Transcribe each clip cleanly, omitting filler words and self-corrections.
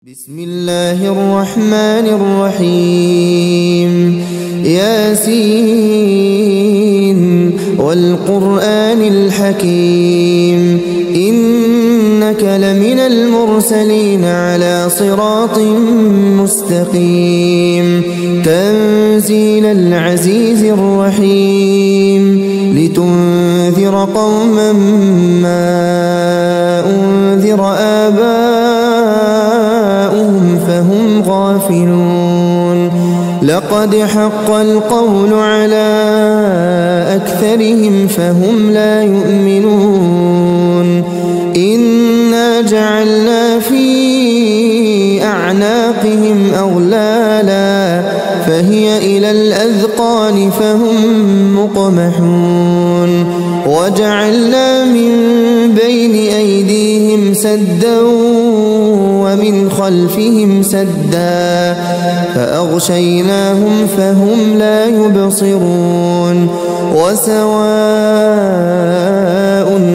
بسم الله الرحمن الرحيم ياسين والقرآن الحكيم إنك لمن المرسلين على صراط مستقيم تنزيل العزيز الرحيم لتنذر قوما ما أنذر آباؤهم فهم غافلون لقد حق القول على أكثرهم فهم لا يؤمنون إنا جعلنا في أعناقهم أغلالا فهي إلى الأذقان فهم مقمحون وجعلنا من بين أيديهم سدا ومن خلفهم سدا فأغشيناهم فهم لا يبصرون وسواء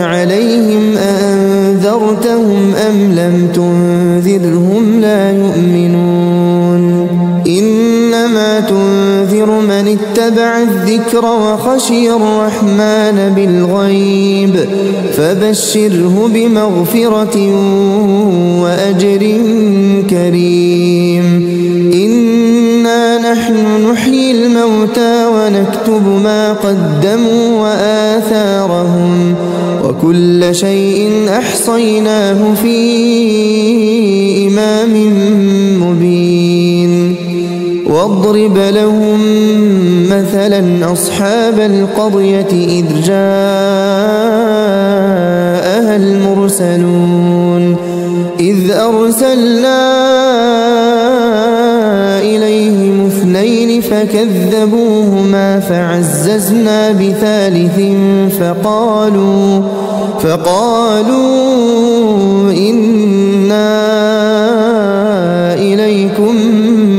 عليهم أأنذرتهم أم لم تنذرهم لا يؤمنون إنما تنذر من اتبع الذكر وخشي الرحمن بالغيب فبشره بمغفرة وأجر كريم إنا نحن نحيي الموتى ونكتب ما قدموا وآثارهم وكل شيء أحصيناه في إمام مبين واضرب لهم مثلا أصحاب القرية إذ جاءها المرسلون إذ أرسلنا إليهم اثنين فكذبوهما فعززنا بثالث فقالوا إنا إليكم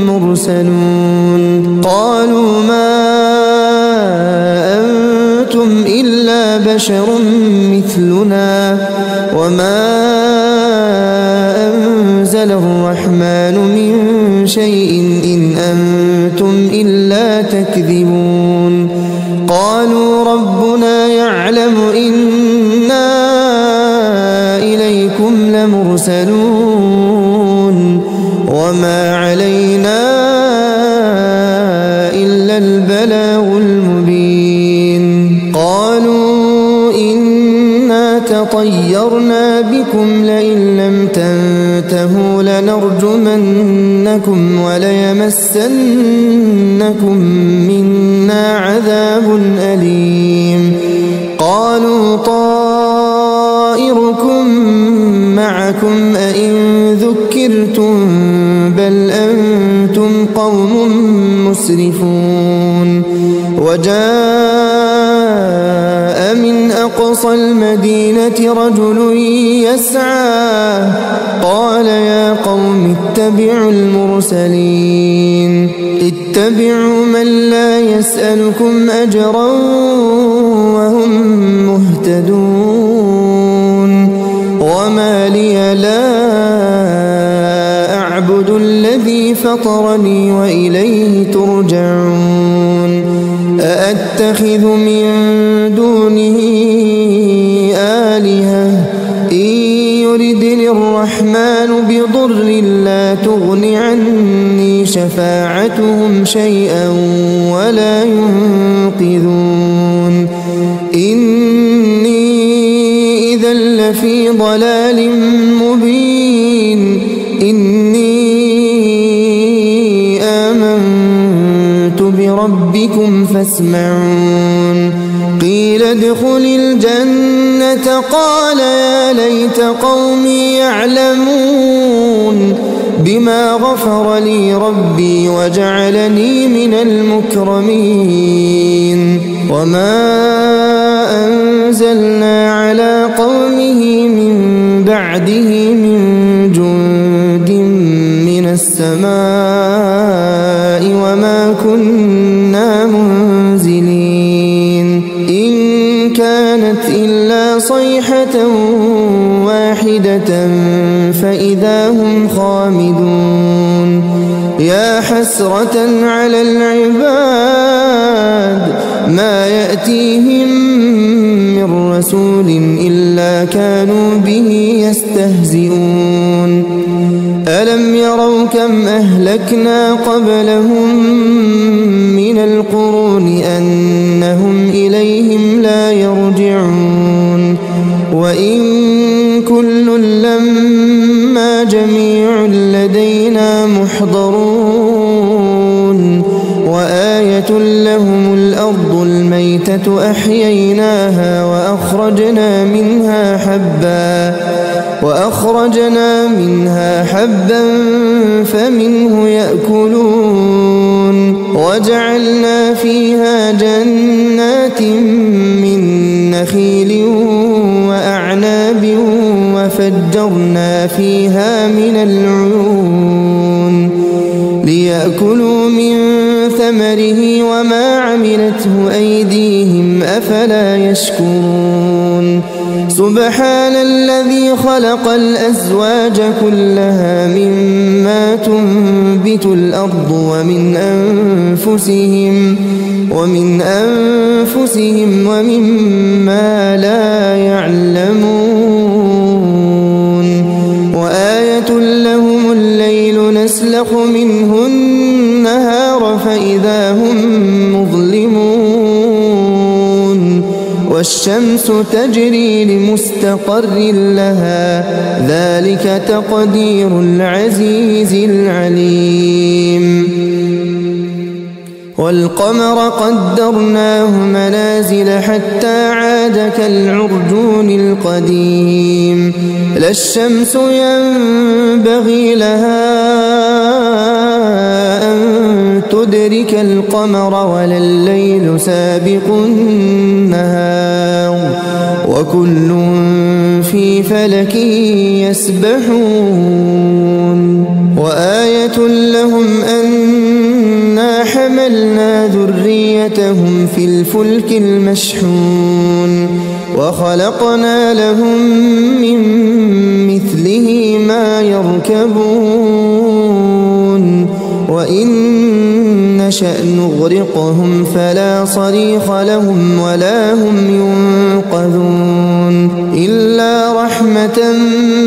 مرسلون قالوا ما أنتم إلا بشر مثلنا وما أنزل الرحمن من شيء إن أنتم إلا تكذبون قالوا ربنا يعلم إنا إليكم لمرسلون وما علينا إلا البلاغ المبين قالوا إنا تطيرنا بكم لئن لم تنتهوا لنرجمنكم وليمسنكم منا عذاب أليم قالوا طائركم معكم أئن ذكرتم بل أنتم قوم مسرفون وجاء من أقصى المدينة رجل يسعى قال يا قوم اتبعوا المرسلين اتبعوا من لا يسألكم أجرا وهم مهتدون وما لي لا أعبد الذي فطرني وإليه ترجعون أأتخذ من دونه آلهة إن يردني الرحمن بضر لا تغن عني شفاعتهم شيئا ولا ينقذون إني إذا لفي ضلال مبين إني آمنت بربكم فاسمعون قيل ادخل الجنة قال يا ليت قومي يعلمون بما غفر لي ربي وجعلني من المكرمين وما أنزلنا على قومه من بعده من جند من السماء وما كنا منزلين إن كانت إلا صيحة واحدة فإذا هم خامدون يا حسرة على العباد ما يأتيهم من رسول إلا كانوا به يستهزئون ألم يروا كم أهلكنا قبلهم من القرون أنهم إليهم لا يرجعون وإن كل لما جميع لدينا محضرون وآية لهم الأرض الميتة أحييناها وأخرجنا منها حبا فمنه يأكلون وجعلنا فيها جنات من نخيل وأعناب وفجرنا فيها من العيون ليأكلوا من ثمره وما عملته أيديهم أفلا يشكرون سبحان الذي خلق الأزواج كلها مما تنبت الأرض ومن أنفسهم ومما لا يعلمون وآية لهم الليل نسلخ منه النهار فإذا هم مظلمون والشمس تجري لمستقر لها ذلك تقدير العزيز العليم والقمر قدرناه منازل حتى عاد كالعرجون القديم لا الشمس ينبغي لها أن تدرك القمر ولا الليل سابق النهار وكل في فلك يسبحون وآية لهم أنا حملنا ذريتهم في الفلك المشحون وخلقنا لهم من مثله ما يركبون وإن نشأ نغرقهم فلا صريخ لهم ولا هم ينقذون إلا رحمة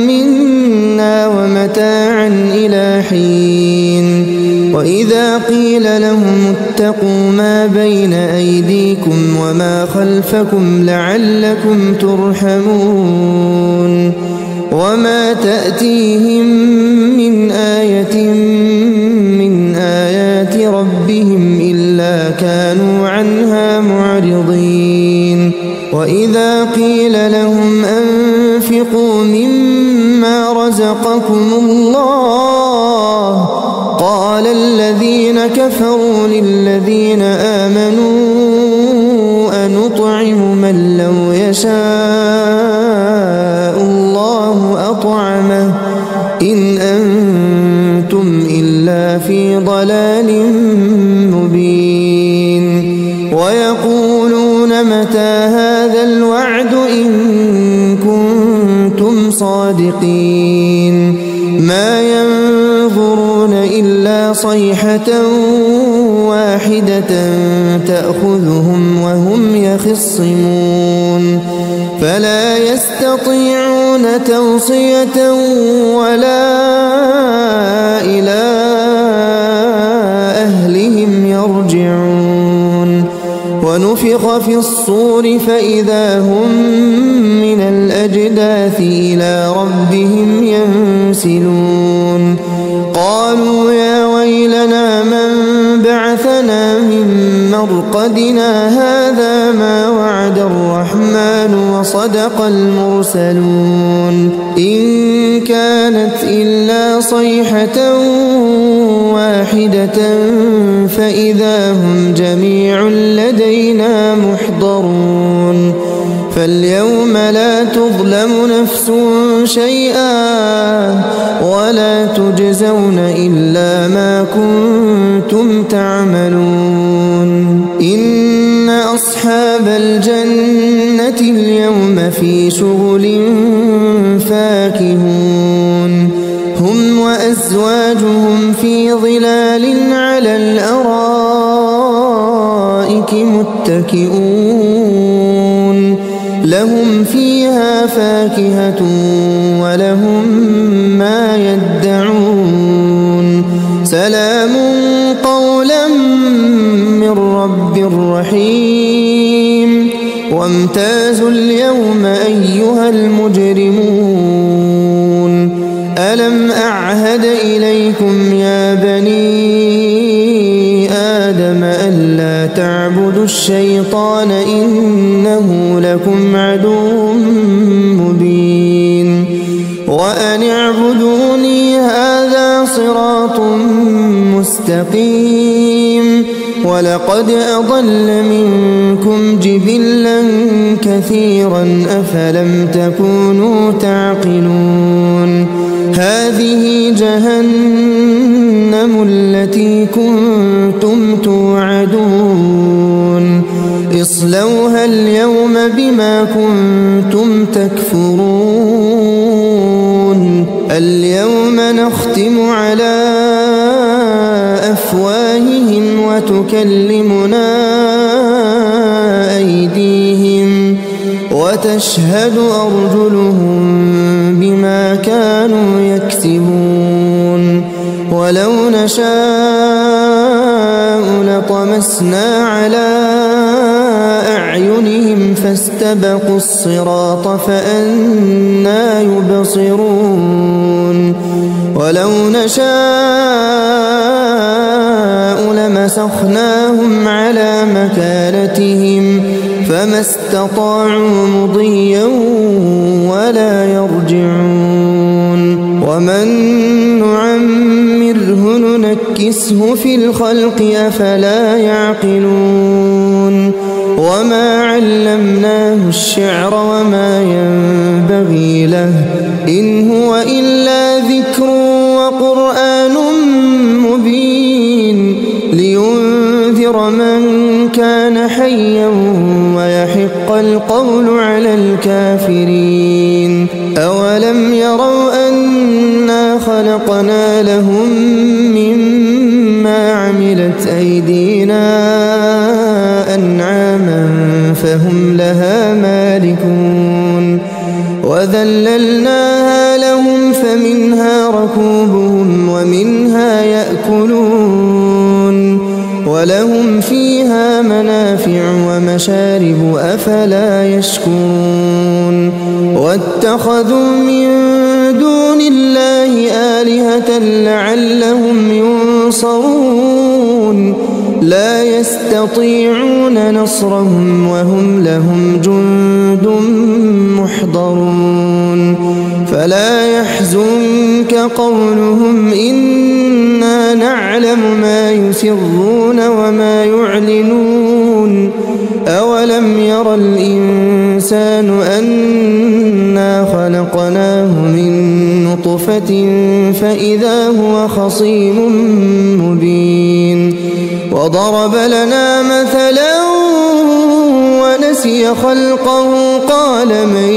منا ومتاعا إلى حين وإذا قيل لهم اتقوا ما بين أيديكم وما خلفكم لعلكم ترحمون وما تأتيهم من آية من آيات ربهم إلا كانوا عنها معرضين وإذا قيل لهم أنفقوا مما رزقكم الله قال الذين كفروا للذين آمنوا أنطعم من لو يشاء الله أطعمه إن أنتم إلا في ضلال مبين ويقولون متى هذا الوعد إن كنتم صادقين ما ينظرون إلا صيحة واحدة تأخذهم وهم يخصمون فلا يستطيعون توصية ولا إلى أهلهم يرجعون ونفخ في الصور فإذا هم من الأجداث إلى ربهم ينسلون قالوا يا ويلنا من بعثنا من مرقدنا هذا ما وعد الرحمن وصدق المرسلون إن كانت إلا صيحة واحدة فإذا هم جميع لدينا محضرون فاليوم لا تظلم نفس شيئا ولا تجزون إلا ما كنتم تعملون إن أصحاب الجنة اليوم في شغل فاكهون وأزواجهم في ظلال على الأرائك متكئون لهم فيها فاكهة ولهم ما يدعون سلام قولا من رب رحيم وامتازوا اليوم أيها المجرمون ألم أعهد إليكم يا بني آدم ألا تعبدوا الشيطان إنه لكم عدو مبين وأن اعبدوني هذا صراط مستقيم ولقد أضل منكم جبلا كثيرا أفلم تكونوا تعقلون هذه جهنم التي كنتم توعدون اصلوها اليوم بما كنتم تكفرون اليوم نختم على أفواههم وتكلمنا أيديهم وتشهد أرجلهم بما كانوا يكسبون ولو نشاء لطمسنا على أعينهم فاستبقوا الصراط فأنى يبصرون ولو نشاء لمسخناهم على مكانتهم فما استطاعوا مضيا ولا يرجعون ومن نعمره ننكسه في الخلق أفلا يعقلون وما علمناه الشعر وما ينبغي له إن هو إلا ذكر وقرآن مبين لينذر من كان حيا ويحق القول على الكافرين أولم يروا أنا خلقنا لهم مما عملت أيدينا أنعاما فهم لها مالكون وذللناها لهم فمنها ركوبهم ومنها يأكلون ولهم فيها منافع ومشارب أفلا يشكرون واتخذوا من دون الله آلهة لعلهم ينصرون لا يستطيعون نصرهم وهم لهم جند محضرون فلا يحزنك قولهم إنا نعلم ما يسرون وما يعلنون أولم ير الإنسان أنا خلقناه من نطفة فإذا هو خصيم مبين وضرب لنا مثلا ونسي خلقه قال من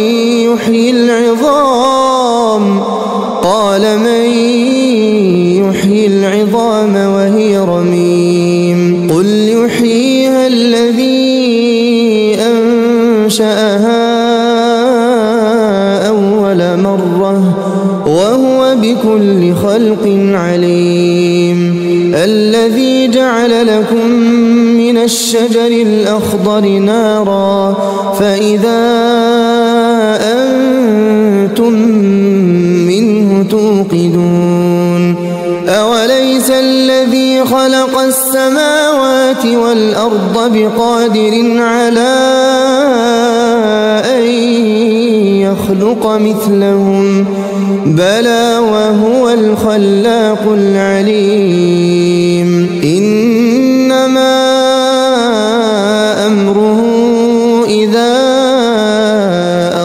يحيي العظام وهي رميم قل يحييها الذي أنشأها أول مرة وهو بكل خلق عليم الذي جعل لكم من الشجر الأخضر نارا فإذا أنتم منه توقدون أوليس الذي خلق السماوات والأرض بقادر على أن يخلق مثلهم بلى وهو الخلاق العليم إنما أمره إذا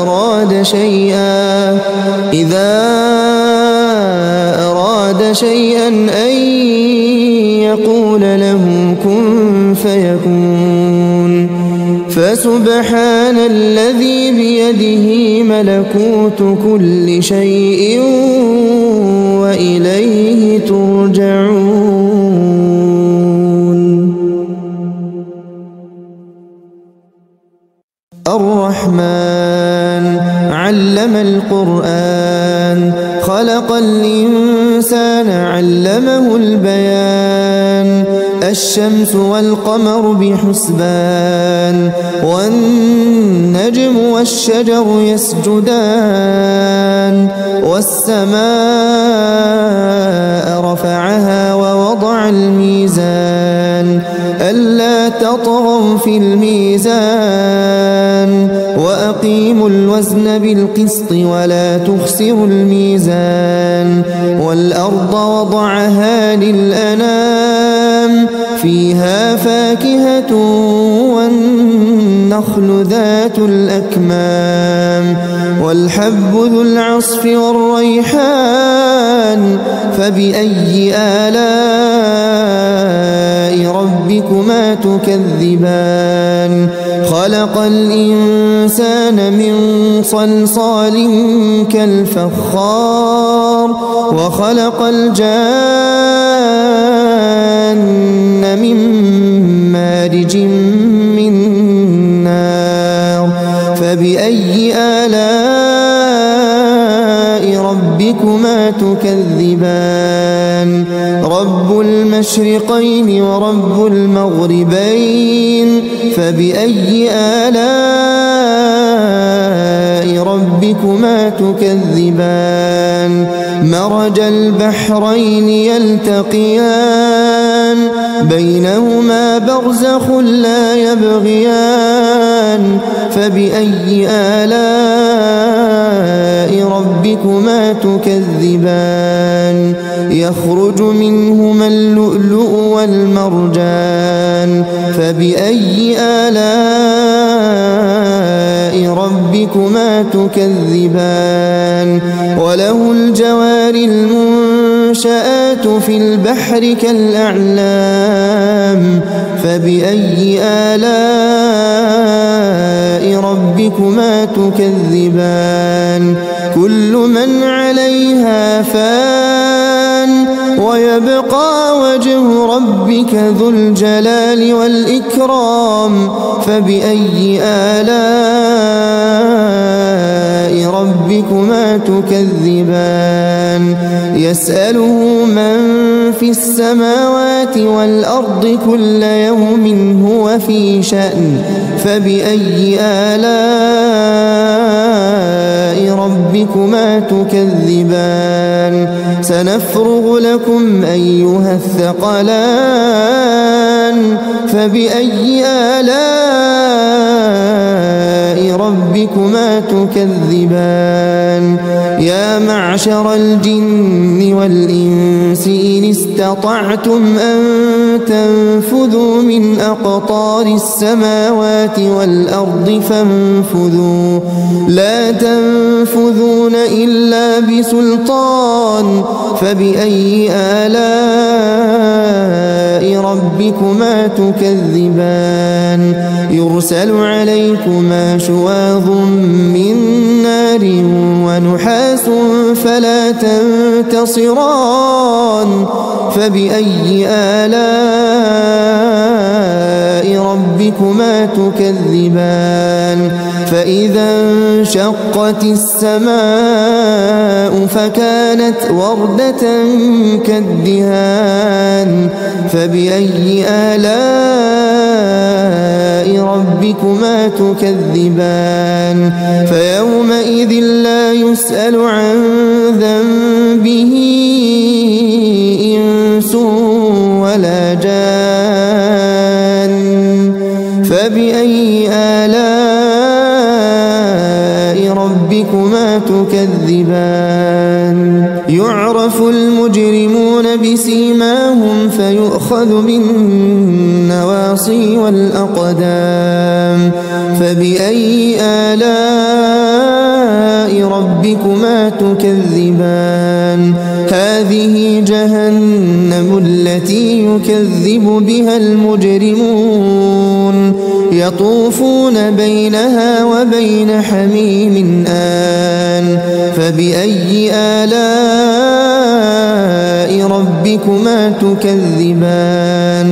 أراد شيئا أن يقول له كن فيكون فسبحان الذي بيده ملكوت كل شيء وإليه الرحمن علم القرآن خلق الإنسان علمه البيان الشمس والقمر بحسبان والنجم والشجر يسجدان والسماء رفعها ووضع الميزان ألا تطغوا في الميزان وأقيموا الوزن بالقسط ولا تخسروا الميزان والأرض وضعها للأنام فيها فاكهة والنخل ذات الأكمام والحب ذو العصف والريحان فبأي آلاء ربكما تكذبان خلق الإنسان من صلصال كالفخار وخلق الجان من مارج من نار فبأي آلاء ربكما تكذبان رب المشرقين ورب المغربين فبأي آلاء ربكما تكذبان مرج البحرين يلتقيان بينهما برزخ لا يبغيان فبأي آلاء ربكما تكذبان يخرج منهما اللؤلؤ والمرجان فبأي آلاء ربكما تكذبان وله الجوار المنشآت في البحر كالأعلام فبأي آلاء ربكما تكذبان كل من عليها فان ويبقى وجه ربك ذو الجلال والإكرام فبأي آلاء ربكما تكذبان يسأله من في السماوات والأرض كل يوم هو في شأن فبأي آلاء ربكما تكذبان سنفرغ لكم أيها الثقلان فبأي آلاء ربكما تكذبان يا معشر الجن والإنس إن استطعتم أن تنفذوا من أقطار السماوات والأرض فانفذوا لا تنفذون إلا بسلطان فبأي آلاء ربكما تكذبان يرسل عليكما شواظ من نار ونحاس فلا تنتصران فبأي آلاء ربكما تكذبان فإذا انشقت السماء فكانت وردة كالدهان فبأي آلاء ربكما تكذبان فيومئذ لا يسأل عن ذنبه إنس ولا جان فبأي آلاء ربكما تكذبان يعرف المجرمون بسيماهم فيؤخذ بالنواصي والأقدام فبأي آلاء ربكما تكذبان هذه جهنم التي يكذب بها المجرمون يطوفون بينها وبين حميم آن فبأي آلاء ربكما تكذبان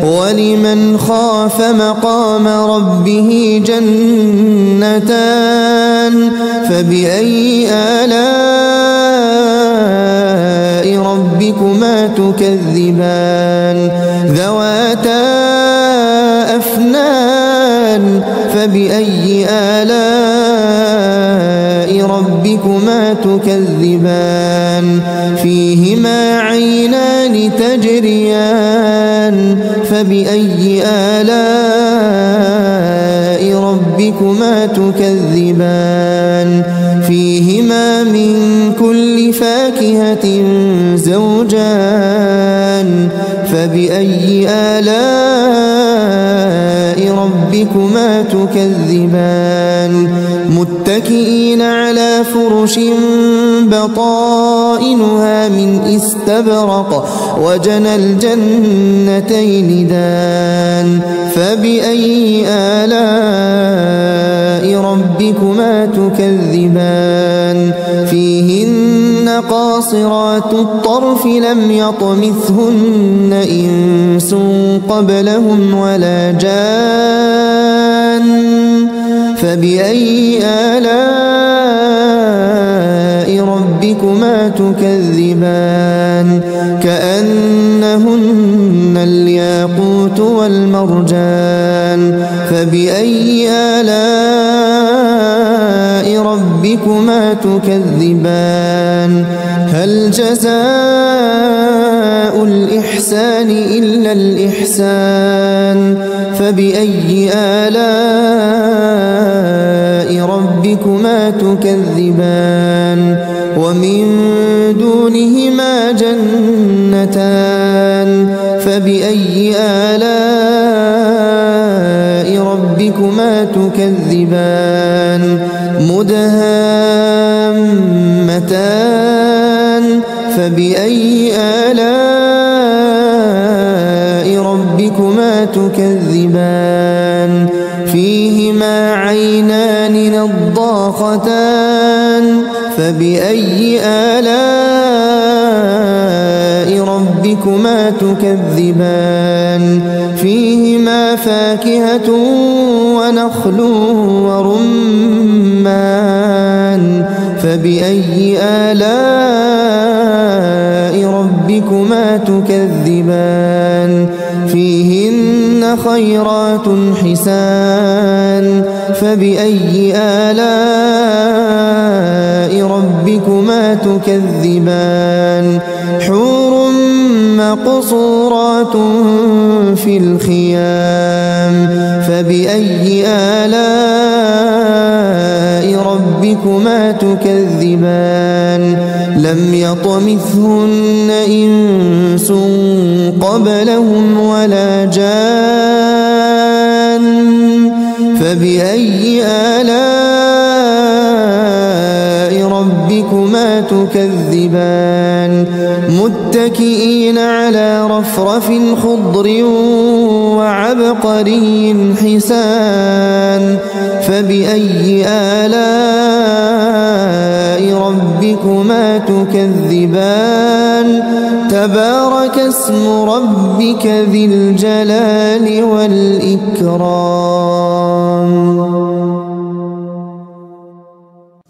ولمن خاف مقام ربه جنتان فبأي آلاء ربكما تكذبان ذواتا أفنان فبأي آلاء ربكما تكذبان فيهما عينان تجريان فبأي آلاء ربكما تكذبان فيهما من كل فاكهة زوجان فبأي آلاء ربكما تكذبان متكئين على فرش بطائنها من استبرق وجنى الجنتين دان فبأي آلاء ربكما تكذبان فيهن قاصرات الطرف لم يطمثهن إنس قبلهم ولا جان فبأي آلاء ربكما تكذبان كأنهن الياقوت والمرجان فبأي آلاء ربكما تكذبان هل جزاء الإحسان إلا الإحسان فبأي آلاء ربكما تكذبان ومن دونهما جنتان فبأي آلاء ربكما تكذبان مدهامتان فبأي آلاء ربكما تكذبان فيهما عينان نضاختان فبأي آلاء ربكما تكذبان فيهما فاكهة ونخل ورمان فبأي آلاء ربكما تكذبان فيهن خيرات حسان فبأي آلاء ربكما تكذبان حور مقصورات في الخيام فبأي آلاء ربكما تكذبان لم يطمثهن إنس قبلهم ولا جان فبأي آلاء ربكما تكذبان متكئين على رفرف خضر وعبقري حسان فبأي آلاء ربكما تكذبان تبارك اسم ربك ذي الجلال والإكرام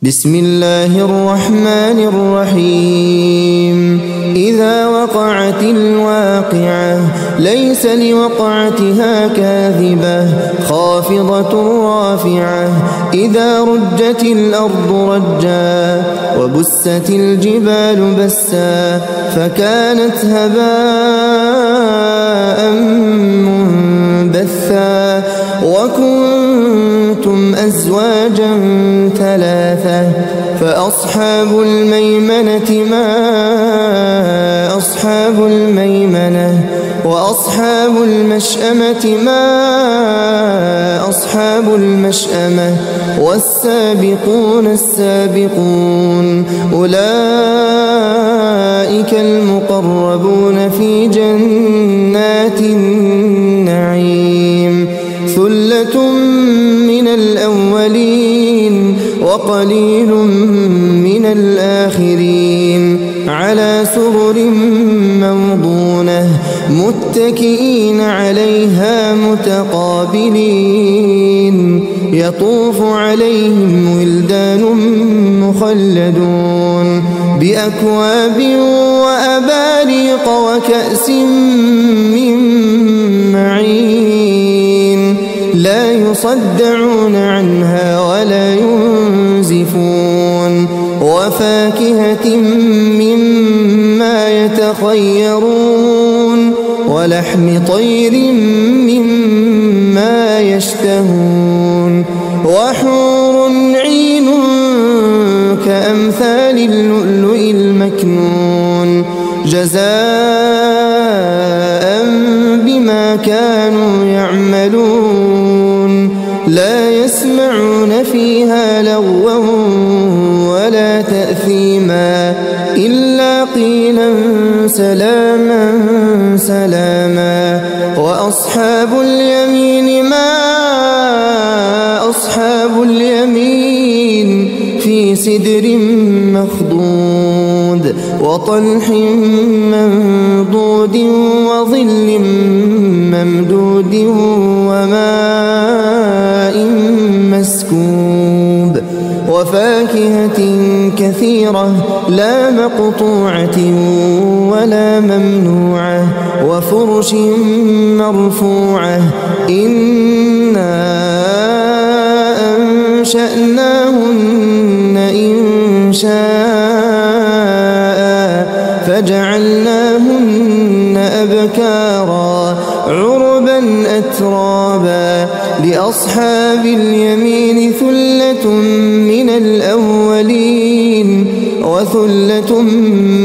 بسم الله الرحمن الرحيم إذا وقعت الواقعة ليس لوقعتها كاذبة خافضة رافعة إذا رجت الأرض رجا وبست الجبال بسا فكانت هباء منبثا وكنتم أزواجا ثلاثة فأصحاب الميمنة ما أصحاب الميمنة وأصحاب المشأمة ما أصحاب المشأمة والسابقون السابقون أولئك المقربون في جنات النعيم ثلة من الأولين وقليل من الآخرين على سرر سرر موضونة متكئين عليها متقابلين يطوف عليهم ولدان مخلدون بأكواب وأباريق وكأس من معين لا يصدعون عنها ولا ينزفون وفاكهة مما يتخيرون ولحم طير مما يشتهون وحور عين كأمثال اللؤلؤ المكنون جزاء بما كانوا يعملون لا يسمعون فيها لغوا ولا تأثيما إلا قيلا سلاما سلاما وأصحاب اليمين ما أصحاب اليمين في سدر مخضود وطلح منضود وظل ممدود وماء مسكوب وفاكهة كثيرة لا مقطوعة ولا ممنوعة وفرش مرفوعة إنا أنشأناهن إنشاء فجعلناهن أبكارا عربا أترابا لأصحاب اليمين ثلة من الأولين وثلة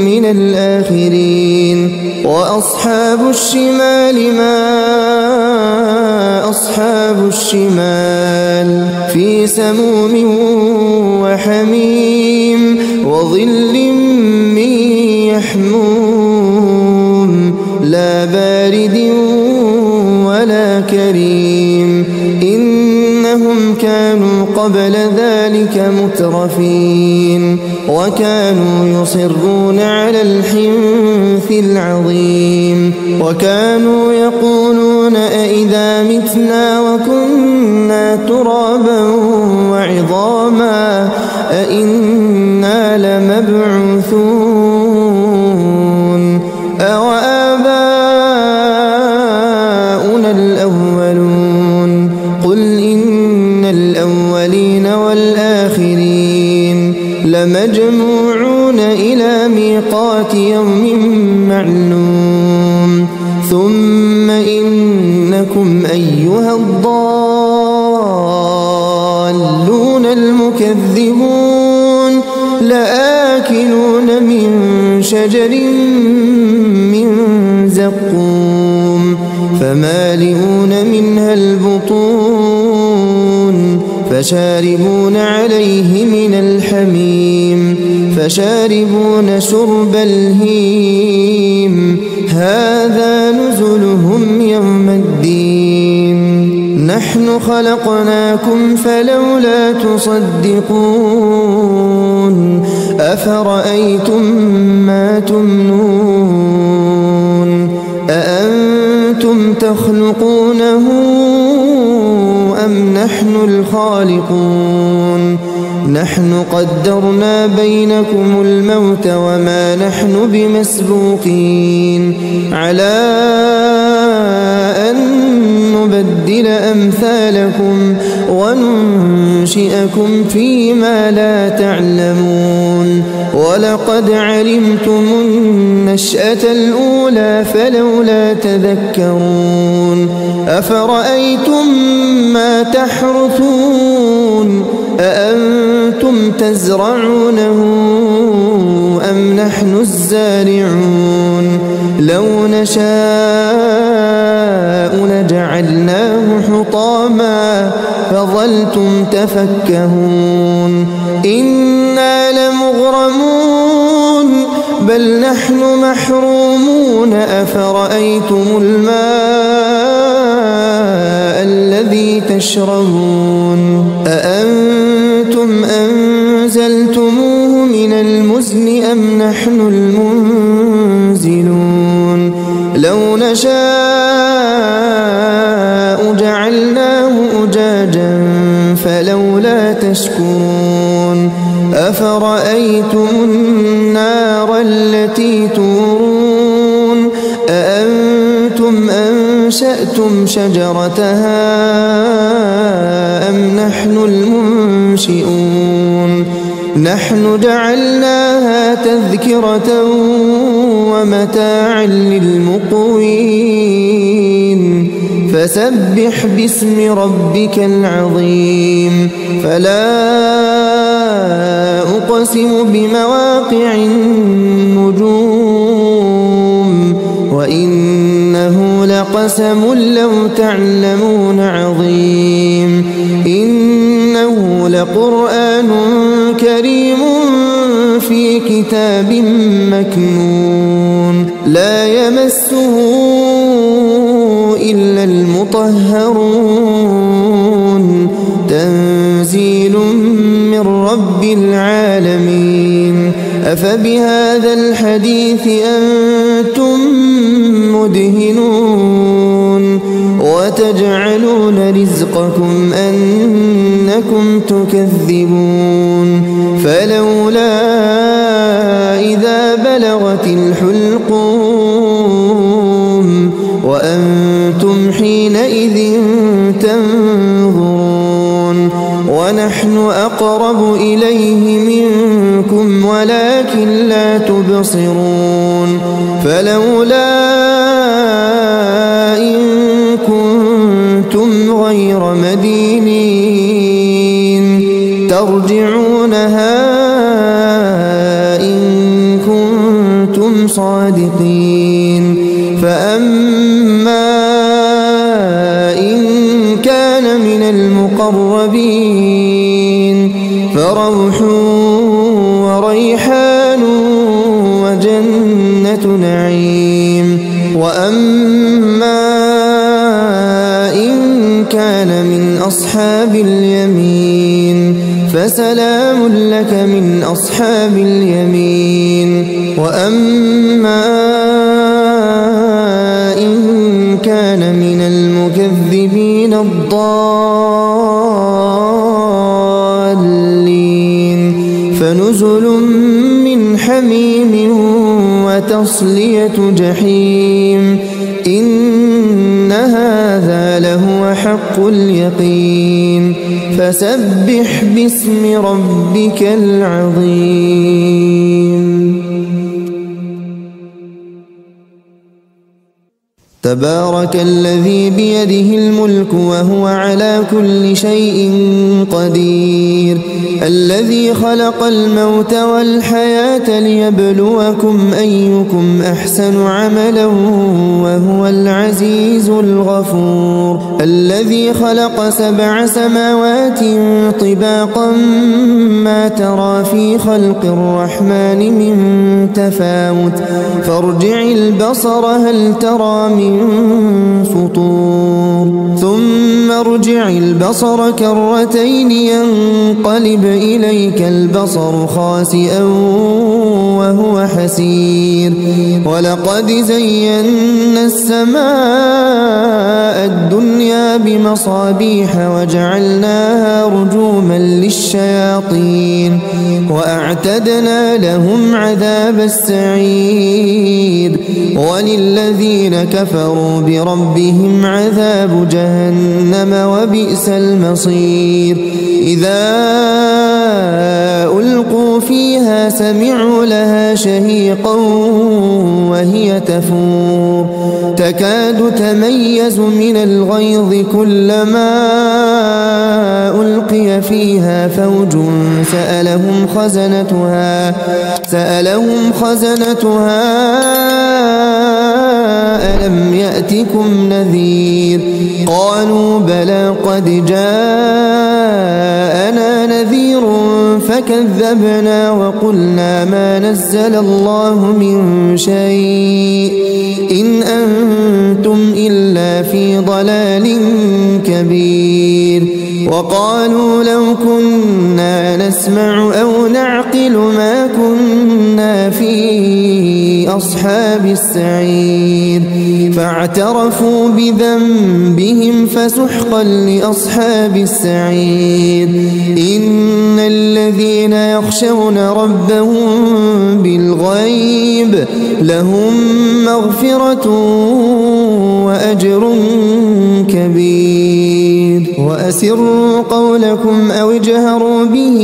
من الآخرين وأصحاب الشمال ما أصحاب الشمال في سموم وحميم وظل من يحموم لا بارد ولا كريم إنهم كانوا قبل ذلك مترفين وكانوا يصرون على الحنث العظيم وكانوا يقولون أئذا متنا وكنا ترابا وعظاما أئنا لمبعوثون أوآباؤنا الأولون قل إن الأولين والآخرين لمجموعون إلى ميقات يوم معلوم ثم إنكم أيها الضالون المكذبون لآكلون من شجر من زقوم فمالئون منها البطون فشاربون عليه من الحميم فشاربون شرب الهيم هذا نزلهم يوم الدين نحن خلقناكم فلولا تصدقون أفرأيتم ما تمنون أأنتم تخلقونه أم نحن الخالقون نحن قدرنا بينكم الموت وما نحن بمسبوقين على أن نبدل أمثالكم وننشئكم فيما لا تعلمون ولقد علمتم النشأة الأولى فلولا تذكرون أفرأيتم ما تحرثون أأنتم تزرعونه أم نحن الزارعون لو نشاء لجعلناه حطاما فظلتم تفكهون إنا لمغرمون بل نحن محرومون أفرأيتم الماء الذي تشربون أأنتم أنزلتموه من المزن أم نحن المنزلون ولو نشاء جعلناه أجاجا فلولا تشكرون أفرأيتم النار التي تورون أأنتم أنشأتم شجرتها أم نحن المنشئون نحن جعلناها تذكرة ومتاعا للمقوين فسبح باسم ربك العظيم فلا أقسم بمواقع النجوم وإنه لقسم لو تعلمون عظيم إنه لقرآن كريم في كتاب مكنون لا يمسه إلا المطهرون تنزيل من رب العالمين أفبهذا الحديث أنتم مدهنون وتجعلون رزقكم أنكم تكذبون فلولا إذا بلغت الحلقوم وأنتم حينئذ تنظرون ونحن أقرب إليه منكم ولكن لا تبصرون فلولا إن كنتم غير مدينين ترجعونها إن كنتم صادقين فأما إن كان من المقربين فروح وريحان وجنة نعيم وأما إن كان من أصحاب اليمين فسلام لك من أصحاب اليمين وأما إن كان من المكذبين الضالين فنزل من حميم وتصلية جحيم إن هذا لهو حق اليقين فسبح باسم ربك العظيم تبارك الذي بيده الملك وهو على كل شيء قدير الذي خلق الموت والحياة ليبلوكم أيكم أحسن عملا وهو العزيز الغفور الذي خلق 7 سماوات طباقا ما ترى في خلق الرحمن من تفاوت فارجع البصر هل ترى من فطور ثم ارجع البصر كرتين ينقلب إليك البصر خاسئا وهو حسير ولقد زينا السماء الدنيا بمصابيح وجعلناها رجوما للشياطين وأعتدنا لهم عذاب السعير وللذين كفروا بربهم عذاب جهنم وبئس المصير إذا ألقوا فيها سمعوا لها شهيقا وهي تفور تكاد تميز من الغيظ كلما ألقي فيها فوج سألهم خزنتها ألم يأتكم نذير قالوا بلى قد جاءنا نذير فكذبنا وقلنا ما نزل الله من شيء إن أنتم إلا في ضلال كبير وقالوا لو كنا نسمع أو نعقل ما كنا في لأصحاب السعير فاعترفوا بذنبهم فسحقا لأصحاب السعير إن الذين يخشون ربهم بالغيب لهم مغفرة وأجر كبير وأسروا قولكم أو اجهروا به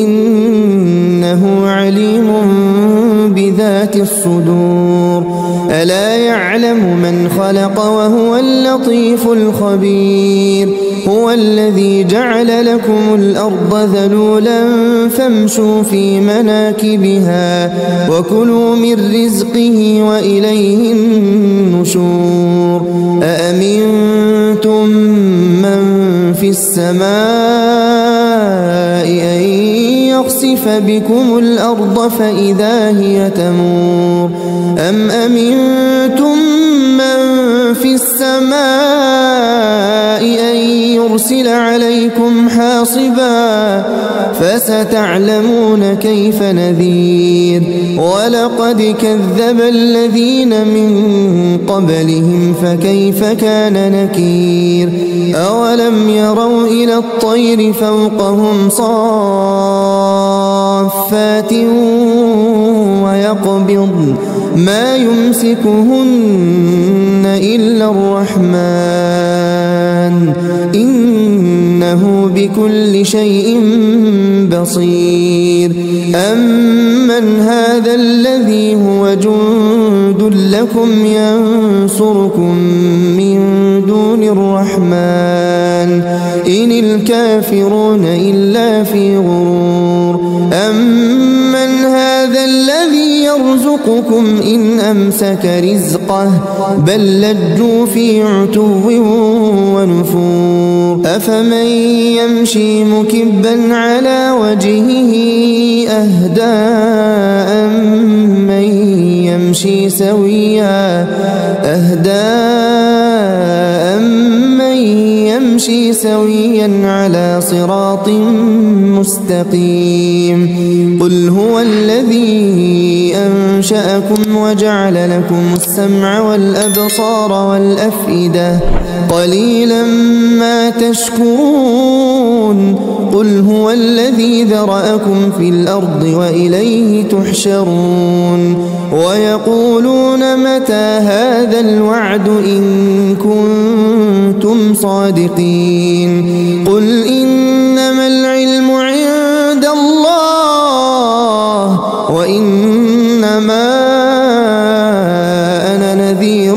إنه عليم بذات الصدور ألا يعلم من خلق وهو اللطيف الخبير هو الذي جعل لكم الأرض ذلولا فامشوا في مناكبها وكلوا من رزقه وإليه النشور أأمنتم من في السماء أن يخسف بكم الأرض فإذا هي تمور أم أمنتم من في السماء أن يرسل عليكم حاصبا فستعلمون كيف نذير ولقد كذب الذين من قبلهم فكيف كان نكير أولم يروا إلى الطير فوقهم صافات ويقبضن ما يمسكهن إلا الرحمن إنه بكل شيء بصير أمن هذا الذي هو جند لكم ينصركم من دون الرحمن إن الكافرون إلا في غرور أمن هذا الذي يرزقكم إن أمسك رزقه بل لجوا في عتو ونفور أفمن يمشي مكبا على وجهه أهدى أمن يمشي سويا على صراط مستقيم قل هو الذي أنشأكم وجعل لكم السمع والأبصار والأفئدة قليلا ما تشكرون قل هو الذي ذرأكم في الأرض وإليه تحشرون ويقولون متى هذا الوعد إن كنتم صادقين قل إنما العلم عند الله وإنما أنا نذير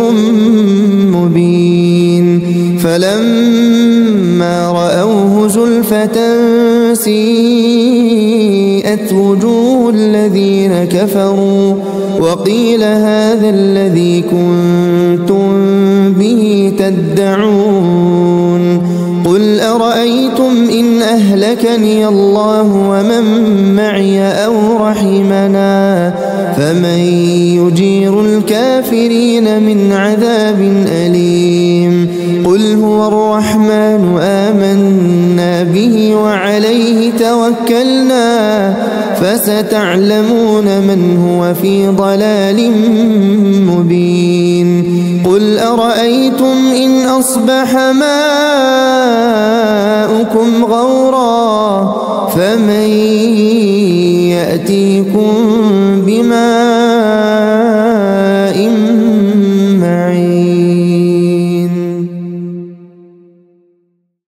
مبين فلما رأوه زلفة سيئت وجوه الذين كفروا وقيل هذا الذي كنتم به تدعون قل أرأيتم إن أهلكني الله ومن معي أو رحمنا فمن يجير الكافرين من عذاب أليم قل هو الرحمن آمنا به وعليه توكلنا فستعلمون من هو في ضلال مبين قل أرأيتم إن أصبح ماؤكم غورا